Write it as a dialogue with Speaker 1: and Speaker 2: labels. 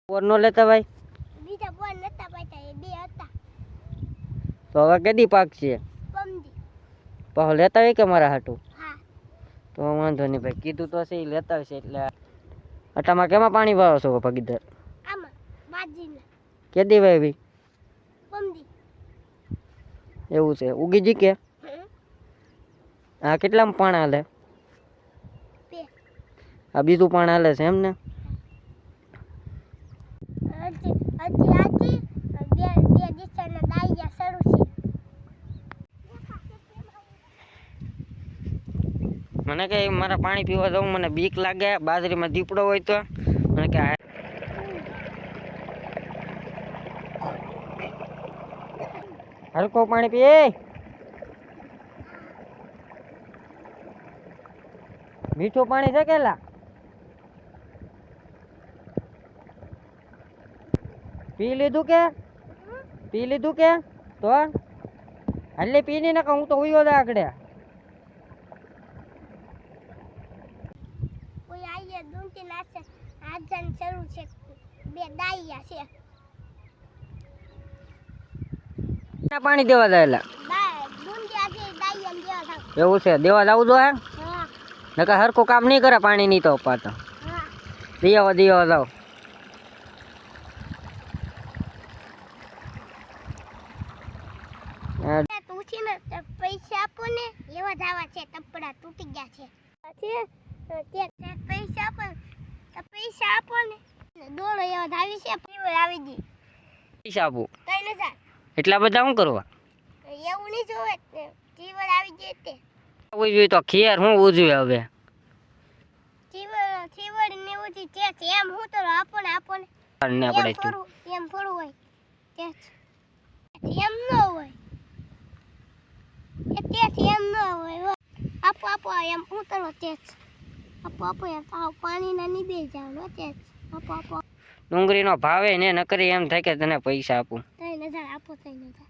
Speaker 1: બોર નો લેતા ભાઈ?
Speaker 2: બીજા બોર નતા પાતા, એ બે હતા.
Speaker 1: તો હવે કેદી પાકશે?
Speaker 2: પમદી.
Speaker 1: પાછો લેતા હોય કે મારા હાટું?
Speaker 2: હા.
Speaker 1: તો વાંધો નહીં ભાઈ, કીધું તો છે ઈ લેતા આવશે. એટલે અટામાં કેમાં પાણી વાવો છો ભાગીદાર?
Speaker 2: આમાં બાજીના.
Speaker 1: કેદી વાવી?
Speaker 2: પમદી.
Speaker 1: એવું છે, ઉગી જી કે? હા, કેટલામાં પાણી હાલે?
Speaker 2: બે.
Speaker 1: આ બીજું પાણી હાલે છે એમ ને?
Speaker 2: હજી બે દિશાના દાઈયા શરૂ છે.
Speaker 1: મને કે મારા પાણી પીવા જાઉં, મને બીક લાગે. બાજરીમાં દીપડો હોય તો મને કે હલકો પાણી પીએ. મીઠું પાણી છે કેલા? પી લીધું કે? પી લીધું કે? તો હાલે પી નહીં, હું તો ઉયો દા આગળ.
Speaker 2: કોઈ આઈએ દુંટી નાસે આજન શરૂ છે. બે દાઈયા છે.
Speaker 1: પાણી દેવા જાયેલા?
Speaker 2: દુંટી આજે દાઈયા દેવા જાવ.
Speaker 1: એવું છે, દેવા જાવું જો હે?
Speaker 2: હા.
Speaker 1: નકર હરખું કામ નહીં કરે પાણી નહીં તો પાતા.
Speaker 2: હા.
Speaker 1: દેવા જાવ.
Speaker 2: તું છે ને પૈસા આપો ને, એવા જાવા છે. ટપડા તૂટી ગયા છે. પૈસા આપો, પૈસા આપો ને, દોડો એવા ધાવી છે. પીવર આવી દી.
Speaker 1: પૈસા આપું?
Speaker 2: 3000.
Speaker 1: એટલા બધા શું કરવા?
Speaker 2: એવું નહીં જોવે, પીવર આવી જાય તે.
Speaker 1: ઉજવી તો ખેર હું ઉજવી હવે.
Speaker 2: ચીવડ ને ઉજી છે એમ હું તો આપો ને એમ થોડું હોય તે એમ ન હોય એમ ન હોય. આપો એમ હું તો તે આપો એમ પાણી ના ની બે જાવ તે આપો.
Speaker 1: ડુંગળીનો ભાવે ને નકરી એમ થાય કે તને પૈસા આપું.
Speaker 2: 3000 આપો 3000.